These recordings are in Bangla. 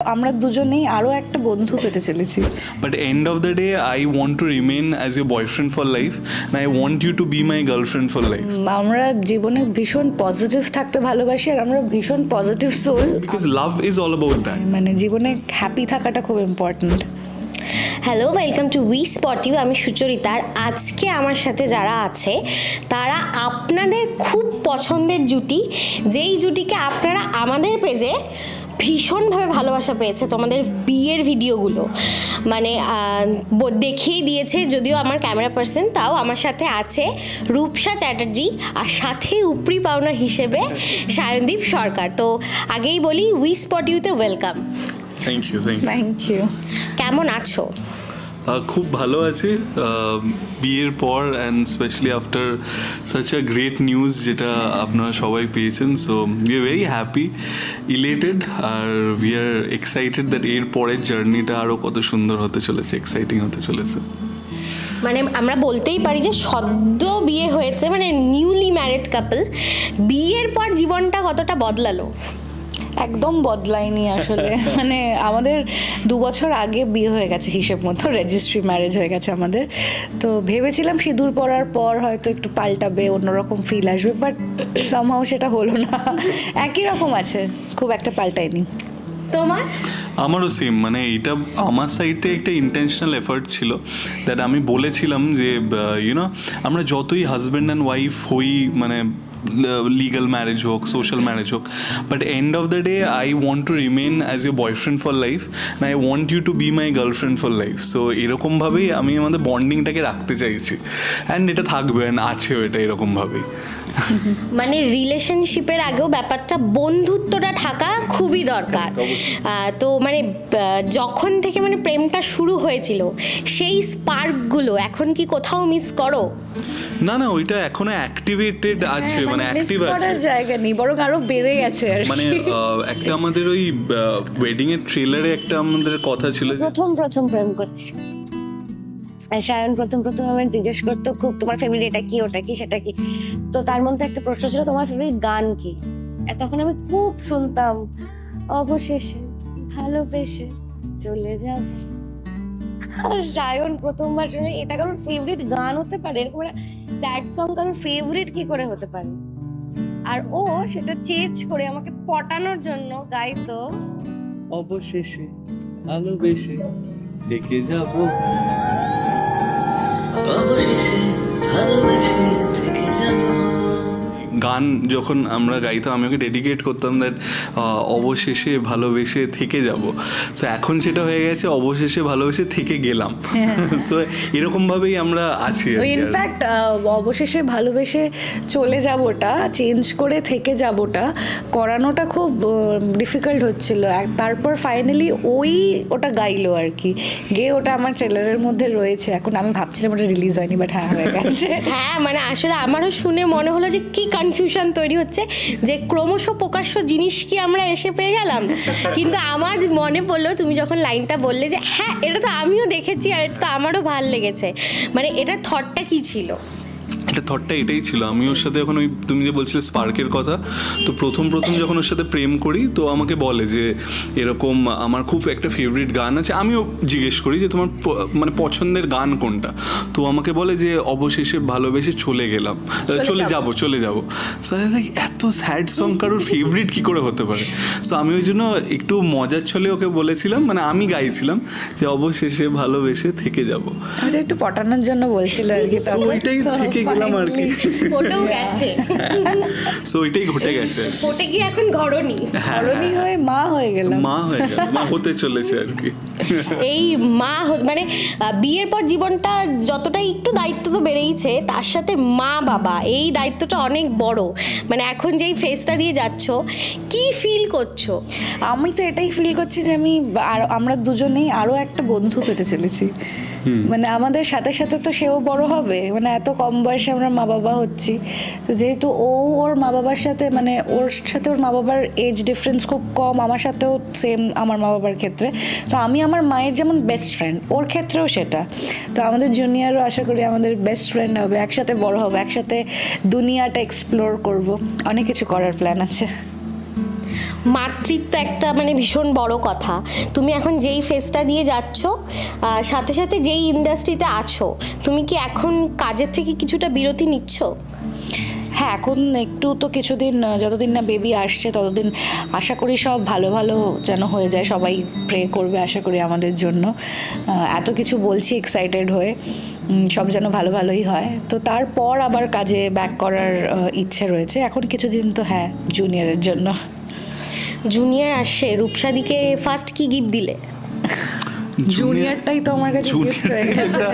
আমরা দুজনেই আরো একটা বন্ধু পেতে চলেছি। But end of the day, I want to remain as your boyfriend for life, and I want you to be my girlfriend for life. আমরা জীবনে ভীষণ পজিটিভ থাকতে ভালোবাসি, আর আমরা ভীষণ positive soul. Because love is all about that. মানে জীবনে হ্যাপি থাকাটা খুব important. Hello, welcome to we spot you. আমি সুচরিতা। আর আজকে আমার সাথে যারা আছে তারা আপনাদের খুব পছন্দের জুটি, যেই জুটিকে আপনারা আমাদের পেজে ভীষণভাবে ভালোবাসা পেয়েছে তোমাদের বিয়ের ভিডিওগুলো, মানে দেখিয়ে দিয়েছে। যদিও আমার ক্যামেরা পার্সন, তাও আমার সাথে আছে রূপসা চ্যাটার্জি, আর সাথে উপরি পাওনা হিসেবে সায়নদীপ সরকার। তো আগেই বলি, উই স্পট ইউতে ওয়েলকাম। Thank you. কেমন আছো? খুব ভালো আছি বিয়ের পর, and specially after such a great news যেটা আপনারা সবাই পেয়েছেন। So we are very happy, elated, আর উই আর এক্সাইটেড দ্যাট এর পরের জার্নিটা আরও কত সুন্দর হতে চলেছে, এক্সাইটিং হতে চলেছে। মানে আমরা বলতেই পারি যে সদ্য বিয়ে হয়েছে, মানে নিউলি ম্যারিড কাপল, বিয়ের পর জীবনটা কতটা বদলালো? একদম বদলায়নি আসলে। মানে আমাদের 2 বছর আগে বিয়ে হয়ে গেছে হিসেব মতো, রেজিস্ট্রি ম্যারেজ হয়ে গেছে আমাদের। তো ভেবেছিলাম সিঁদুর পরার পর হয়তো একটু পাল্টাবে, অন্যরকম ফিল আসবে, বাট সামহাও সেটা হলো না, একই রকম আছে, খুব একটা পাল্টায়নি। তোমার? আমারও সেম, মানে এটা আমার সাইড থেকে একটা ইন্টেনশনাল এফার্ট ছিল, দ্যাট আমি বলেছিলাম যে ইউনো আমরা যতই হাজব্যান্ড অ্যান্ড ওয়াইফ হই, মানে লিগাল ম্যারেজ হোক, সোশ্যাল ম্যারেজ হোক, but end of the day I want to remain as your boyfriend for life, and I want you to be my girlfriend for life. So এরকমভাবেই আমি আমাদের বন্ডিংটাকে রাখতে চাইছি, অ্যান্ড এটা থাকবে, অ্যান্ড আছেও এটা এরকমভাবেই। মানে রিলেশনশিপের আগেও ব্যাপারটা বন্ধুত্বটা থাকা খুবই দরকার। তো মানে যখন থেকে মানে প্রেমটা শুরু হয়েছিল, সেই স্পার্কগুলো এখন কি কোথাও মিস করো? না, ওইটা এখনো অ্যাক্টিভেটেড আছে, মানে অ্যাক্টিভ আছে, করার জায়গা নেই, বরং আরো বেড়ে গেছে। মানে একটা আমাদের ওই ওয়েডিং এর ট্রেলারে একটা আমাদের কথা ছিল, প্রথম প্রেম করছি, সায়ন প্রথম আমাকে জিজ্ঞেস করতো খুব, তোমার ফেভারিট এটা কি, ওটা কি, সেটা কি। তো তার মধ্যে একটা প্রশ্ন ছিল, তোমার ফেভারিট গান কি? তখন আমি খুব শুনতাম অবশেষে ভালোবেসে চলে যাব। আর সায়ন প্রথমবার শুনে এটা কারোর ফেভারিট গান হতে পারে, এরকম একটা স্যাড সং কারোর ফেভারিট কি করে হতে পারে? আর ও সেটা চেঞ্জ করে আমাকে পটানোর জন্য গাইতো অবশেষে ভালোবেসে থেকে যাব, অবশেষে ভালোবেসে থেকে যাব। গান যখন আমরা গাইতাম, আমি ওকে ডেডিকেট করতাম দ্যাট অবশেষে ভালোবেসে থেকে যাব। সো এখন সেটা হয়ে গেছে অবশেষে ভালোবেসে থেকে গেলাম। সো এরকমভাবেই আমরা আছি। ইনফ্যাক্ট অবশেষে ভালোবেসে চলে যাবোটা চেঞ্জ করে থেকে যাবোটা করানোটা খুব ডিফিকাল্ট হচ্ছিল। তারপর ফাইনালি ওটা গাইলো আর কি, গিয়ে ওটা আমার ট্রেলারের মধ্যে রয়েছে। এখন আমি ভাবছিলাম ওটা রিলিজ হয়নি, বাট হ্যাঁ হয়ে গেছে। হ্যাঁ, মানে আসলে আমারও শুনে মনে হলো যে কি কনফিউশন তৈরি হচ্ছে, যে ক্রমশ প্রকাশ্য জিনিস কি আমরা এসে পেয়ে গেলাম। কিন্তু আমার মনে পড়লো তুমি যখন লাইনটা বললে যে হ্যাঁ এটা তো আমিও দেখেছি, আর এটা তো আমারও ভাল লেগেছে, মানে এটার থটটা কি ছিল? এটা থটটা এটাই ছিল, আমি ওর সাথে এখন ওই তুমি যে বলছিলে স্পার্কের কথা, তো প্রথম যখন ওর সাথে প্রেম করি, তো আমাকে বলে যে এরকম আমার খুব একটা ফেভারিট গান আছে। আমিও জিজ্ঞেস করি যে তোমার মানে পছন্দের গান কোনটা, তো আমাকে বলে যে অবশেষে ভালোবেসে চলে যাব। সো এত স্যাড সং কারোর ফেভারিট কি করে হতে পারে? সো আমি ওই জন্য একটু মজার ছলে ওকে বলেছিলাম, মানে আমি গাইছিলাম যে অবশেষে ভালোবেসে থেকে যাব, একটু পটানোর জন্য বলছিল আর কি। ওইটাই থেকে গেলাম আর কি, ফোটেও গেছে। সো ওইটাই ঘটে গেছে। ফোটে গিয়ে এখন ঘরনি হয়ে মা হয়ে গেল, মা হতে চলেছে আর কি। এই মানে বিয়ের পর জীবনটা যতটা একটু দায়িত্ব তো বেড়েইছে, তার সাথে মা বাবা এই দায়িত্বটা অনেক বড়। মানে এখন যেই ফেজটা দিয়ে যাচ্ছ, কি ফিল করছো? আমি তো এটাই ফিল করছি যে আমরা দুজনেই আরো একটা বন্ধু পেতে চলেছি। মানে আমাদের সাথে সাথে তো সেও বড় হবে, মানে এত কম বয়সে আমরা মা বাবা হচ্ছি। তো যেহেতু ওর মা বাবার সাথে, মানে ওর সাথে ওর মা বাবার এজ ডিফারেন্স খুব কম, আমার সাথেও সেম আমার মা বাবার ক্ষেত্রে। তো আমি আমার মায়ের যেমন বেস্ট ফ্রেন্ড, ওর ক্ষেত্রেও সেটা। তো আমাদের জুনিয়রও আশা করি আমাদের বেস্ট ফ্রেন্ড হবে, একসাথে বড় হবে, একসাথে দুনিয়াটা এক্সপ্লোর করব, অনেক কিছু করার প্ল্যান আছে। মাতৃত্ব একটা মানে ভীষণ বড় কথা। তুমি এখন যেই ফেজটা দিয়ে যাচ্ছ, সাথে সাথে যেই ইন্ডাস্ট্রিতে আছো, তুমি কি এখন কাজের থেকে কিছুটা বিরতি নিচ্ছ? হ্যাঁ, এখন একটু তো কিছুদিন, যতদিন না বেবি আসছে ততদিন আশা করি সব ভালো ভালো যেন হয়ে যায়, সবাই প্রে করবে আশা করি আমাদের জন্য। এত কিছু বলছি এক্সাইটেড হয়ে, সব যেন ভালো ভালোই হয়। তো তারপর আবার কাজে ব্যাক করার ইচ্ছে রয়েছে। এখন কিছুদিন তো হ্যাঁ জুনিয়রের জন্য। জুনিয়র আসছে, রূপসাদিকে ফার্স্ট কি গিফট দিলে? জুনিয়রটাই তো আমার কাছে গিফট হয়ে গেছে,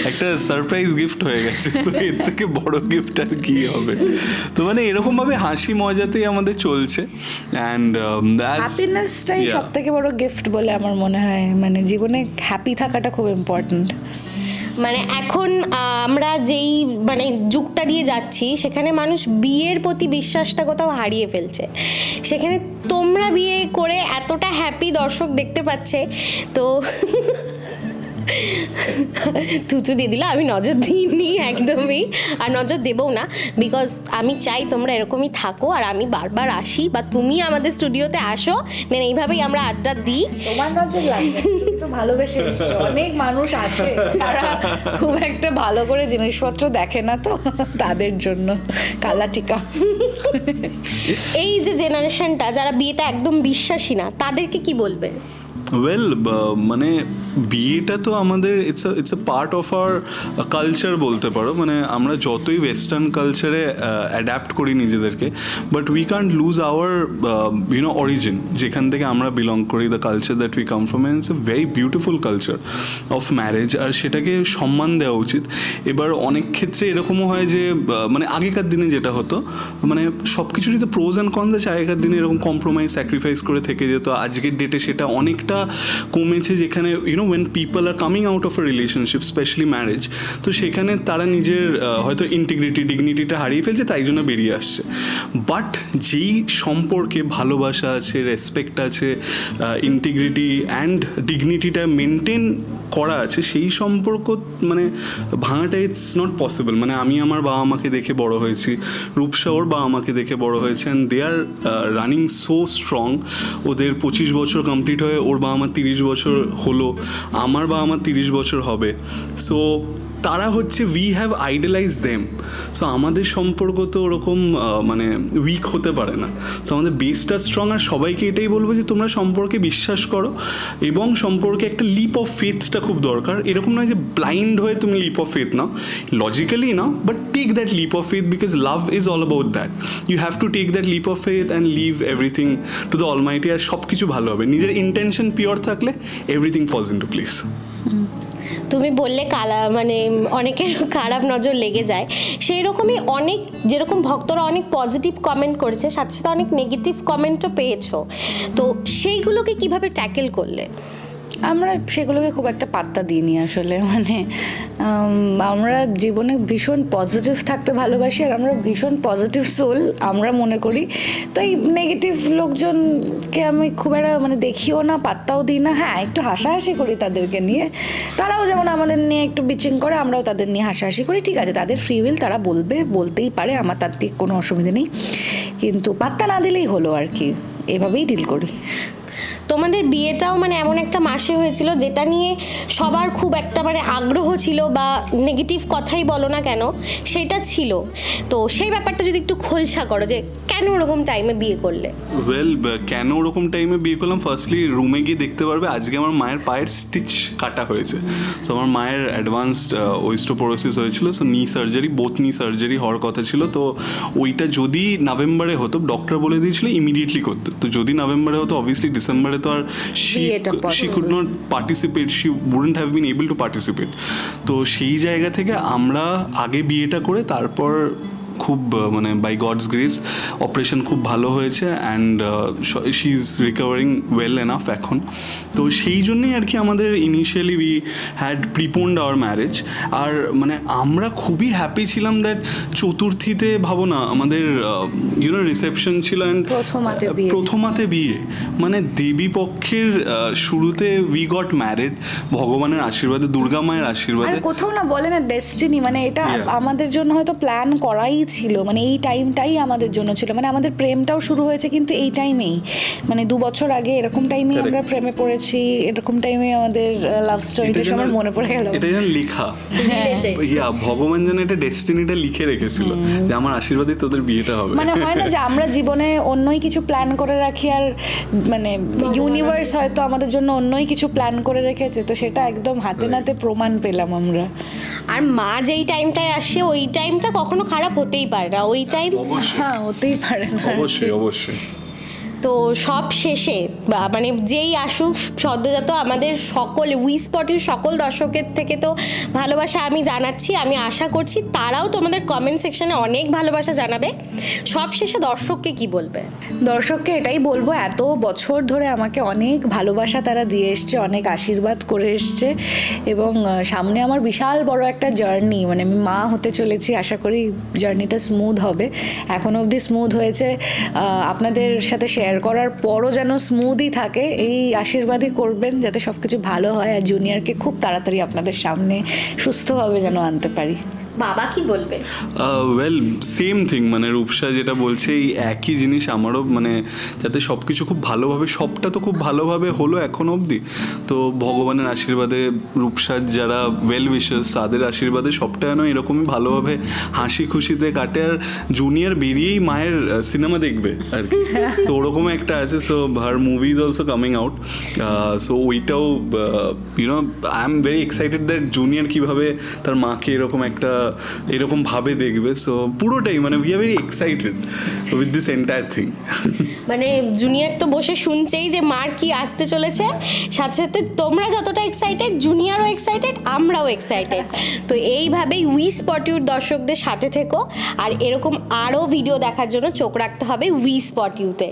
একটা সারপ্রাইজ গিফট হয়ে গেছে। এর থেকে বড় গিফট আর কি হবে? তো মানে এরকম ভাবে হাসি মজাতেই আমাদের চলছে, অ্যান্ড হ্যাপিনেসটাই সব থেকে বড় গিফট বলে আমার মনে হয়। মানে জীবনে হ্যাপি থাকাটা খুব ইম্পর্ট্যান্ট। মানে এখন আমরা যেই মানে যুগটা দিয়ে যাচ্ছি, সেখানে মানুষ বিয়ের প্রতি বিশ্বাসটা কোথাও হারিয়ে ফেলছে। সেখানে তোমরা বিয়ে করে এতটা হ্যাপি দর্শক দেখতে পাচ্ছে, তো থুতু দিয়ে দিল। আমি নজর দিইনি একদমই, আর নজর দেবও না, বিকজ আমি চাই তোমরা এরকমই থাকো, আর আমি বারবার আসি বা তুমি আমাদের স্টুডিওতে আসো, দেন এইভাবেই আমরা আড্ডা দিই। তোমার নজর লাগবে, তুমি তো ভালোবেসে এসছো। অনেক মানুষ আছে যারা খুব একটা ভালো করে জিনিসপত্র দেখে না, তো তাদের জন্য কালা টিকা। এই যে জেনারেশনটা যারা বিয়েতে একদম বিশ্বাসী না, তাদেরকে কি বলবে? ওয়েল, মানে বিয়েটা তো আমাদের it's a part of our culture বলতে পারো। মানে আমরা যতই ওয়েস্টার্ন কালচারে অ্যাডাপ্ট করি নিজেদেরকে, but we can't lose our origin, যেখান থেকে আমরা বিলং করি, the culture that we come from, and it's a very beautiful culture of marriage, আর সেটাকে সম্মান দেওয়া উচিত। এবার অনেক ক্ষেত্রে এরকমও হয় যে মানে আগেকার দিনে যেটা হতো, মানে সব কিছুরই তো প্রোজ অ্যান্ড কনস আছে। আগেকার দিনে এরকম কম্প্রোমাইজ, স্যাক্রিফাইস করে থেকে যেত। আজকের ডেটে সেটা অনেকটা কমেছে, যেখানে when people are coming out of a relationship, especially marriage, তো সেখানে তারা নিজের হয়তো ডিগনিটিটা হারিয়ে ফেলছে, তাই জন্য বেরিয়ে আসছে। বাট যেই সম্পর্কে ভালোবাসা আছে, রেসপেক্ট আছে, ইন্টিগ্রিটি অ্যান্ড ডিগনিটিটা মেনটেন করা আছে, সেই সম্পর্ক মানে ভাঙাটা ইটস নট পসিবল। মানে আমি আমার বাবা মাকে দেখে বড় হয়েছি, রূপসা ওর বাবা মাকে দেখে বড় হয়েছে, and they are running so strong. ওদের 25 বছর কমপ্লিট হয়ে ওর বাবা মা 30 বছর হলো, আমার বাবা মা 30 বছর হবে। সো তারা হচ্ছে উই হ্যাভ আইডালাইজ দেম। সো আমাদের সম্পর্ক তো ওরকম মানে উইক হতে পারে না। সো আমাদের বেসটা স্ট্রং, আর সবাইকে এটাই বলবো যে তোমরা সম্পর্কে বিশ্বাস করো, এবং সম্পর্কে একটা লিপ অফ ফেথটা খুব দরকার। এরকম নয় যে ব্লাইন্ড হয়ে তুমি লিপ অফ ফেথ নাও, লজিক্যালি নাও, but take that leap of faith, because love is all about that. You have to take that leap of faith and leave everything to the Almighty, আর সব কিছু ভালো হবে। নিজের ইন্টেনশন পিওর থাকলে এভরিথিং ফলস ইনটু প্লেস। তুমি বললে মানে অনেকের খারাপ নজর লেগে যায়, সেই রকমই অনেক, যেরকম ভক্তরা অনেক পজিটিভ কমেন্ট করেছে, সাথে সাথে অনেক নেগেটিভ কমেন্টও পেয়েছো, তো সেইগুলোকে কিভাবে ট্যাকেল করলে? আমরা সেগুলোকে খুব একটা পাত্তা দিইনি আসলে। মানে আমরা জীবনে ভীষণ পজিটিভ থাকতে ভালোবাসি, আর আমরা ভীষণ পজিটিভ সোল আমরা মনে করি। তো এই নেগেটিভ লোকজনকে আমি খুব একটা মানে দেখিও না, পাত্তাও দিই না। হ্যাঁ, একটু হাসাহাসি করি তাদেরকে নিয়ে, তারাও যেমন আমাদের নিয়ে একটু বিচিং করে, আমরাও তাদের নিয়ে হাসাহাসি করি। ঠিক আছে, তাদের ফ্রি উইল, তারা বলতেই পারে, আমার তার দিকে কোনো অসুবিধা নেই, কিন্তু পাত্তা না দিলেই হলো আর কি, এভাবেই ডিল করি। তোমাদের বিয়েটাও মানে এমন একটা মাসে হয়েছিল যেটা নিয়ে সবার খুব একটা মানে আগ্রহ ছিল, বা নেগেটিভ কথাই বলো না কেন সেটা ছিল। তো সেই ব্যাপারটা যদি একটু খোলসা করো যে কেন ওরকম টাইমে বিয়ে করলে? ওয়েল, কেন ওরকম টাইমে বিয়ে করলাম, ফার্স্টলি রুমে গিয়ে দেখতে পারবে আজকে আমার মায়ের পায়ের স্টিচ কাটা হয়েছে। সো আমার মায়ের অ্যাডভান্সড ওস্টিওপোরোসিস হয়েছিল, সো নি সার্জারি, বোথ নি সার্জারি হওয়ার কথা ছিল। তো ওইটা যদি নভেম্বরে হতো, ডক্টর বলে দিয়েছিল ইমিডিয়েটলি করতে। তো যদি নভেম্বরে হতো, অবভিয়াসলি ডিসেম্বরে তো আর she could not participate, she wouldn't have been able to participate. তো সেই জায়গা থেকে আমরা আগে বিয়েটা করে তারপর খুব মানে বাই গডস গ্রেস অপারেশন খুব ভালো হয়েছে, and she is recovering well enough এখন। তো সেই জন্যই আর কি আমাদের initially we had preponed our marriage. আর মানে আমরা খুবই হ্যাপি ছিলাম দ্যাট চতুর্থীতে ভাবো না আমাদের রিসেপশন ছিল, অ্যান্ড প্রথমাতে বিয়ে, মানে দেবী পক্ষের শুরুতে উই গট ম্যারিড ভগবানের আশীর্বাদে, দুর্গা মায়ের আশীর্বাদে। কোথাও না বলে না ডেস্টিনি, মানে এটা আমাদের জন্য হয়তো প্ল্যান করাই ছিল, মানে এই টাইমটাই আমাদের জন্য ছিল, মানে আমাদের প্রেমটাও শুরু হয়েছে কিন্তু এই টাইমেই, মানে 2 বছর আগে এরকম টাইমেই Correct. আমরা প্রেমে পড়েছি, এরকম টাইমে আমাদের লাভ স্টোরিটা সবার মনে পড়ে গেল। এটা যেন লেখা, ইয়া ভগবান যেন এটা ডেস্টিনিটা লিখে রেখেছিল যে আমার আশীর্বাদে তোদের বিয়েটা হবে। মানে হয় না যে আমরা জীবনে অন্যই কিছু প্ল্যান করে রাখি আর মানে ইউনিভার্স হয়তো আমাদের জন্য অন্যই কিছু প্ল্যান করে রেখেছে, তো সেটা একদম হাতে নাতে প্রমাণ পেলাম আমরা। আর মা যেই টাইমটায় আসে ওই টাইমটা কখনো খারাপ হতেই পারে না, ওই টাইম হ্যাঁ, হতেই পারে না। অবশ্যই অবশ্যই। তো সব শেষে মানে যেই আসুক সদ্যজাত আমাদের সকল উই স্পট ইউ সকল দর্শকের থেকে তো ভালোবাসা আমি জানাচ্ছি, আমি আশা করছি তারাও তোমাদের কমেন্ট সেকশনে অনেক ভালোবাসা জানাবে। সব শেষে দর্শককে কি বলবে? দর্শককে এটাই বলবো, এত বছর ধরে আমাকে অনেক ভালোবাসা তারা দিয়ে এসছে, অনেক আশীর্বাদ করে এসছে, এবং সামনে আমার বিশাল বড় একটা জার্নি, মানে আমি মা হতে চলেছি, আশা করি জার্নিটা স্মুথ হবে। এখনো অবধি স্মুথ হয়েছে, আপনাদের সাথে শেয়ার করার পরও যেন স্মুথই থাকে, এই আশীর্বাদই করবেন যাতে সব কিছু ভালো হয়, আর জুনিয়রকে খুব তাড়াতাড়ি আপনাদের সামনে সুস্থভাবে যেন আনতে পারি। বাবা কি বলবে? ওয়েল সেম থিং, মানে রূপসা যেটা বলছে এই একই জিনিস আমারও, মানে যাতে সব কিছু খুব ভালোভাবে, সবটা তো খুব ভালোভাবে হলো এখন অবধি, তো ভগবানের আশীর্বাদে রূপসার যারা ওয়েল উইশার্স তাদের আশীর্বাদে সবটা যেন এরকমই ভালোভাবে হাসি খুশিতে কাটে, আর জুনিয়র বেরিয়েই মায়ের সিনেমা দেখবে আর কি, সো ওরকম একটা আছে। So her movie is also coming out, so ওইটাও you know I am very excited that junior কীভাবে তার মাকে এরকম ভাবে দেখবে। সো পুরোটাই মানে we are very excited with this entire thing. মানে জুনিয়র তো বসে শুনছেই যে মার কি আসতে চলেছে, সাথে সাথে তোমরা যতটা এক্সাইটেড জুনিয়রও এক্সাইটেড, আমরাও এক্সাইটেড। তো এইভাবেই উই স্পট ইউর দর্শকদের সাথে থেকো, আর এরকম আরও ভিডিও দেখার জন্য চোখ রাখতে হবে উই স্পট ইউতে।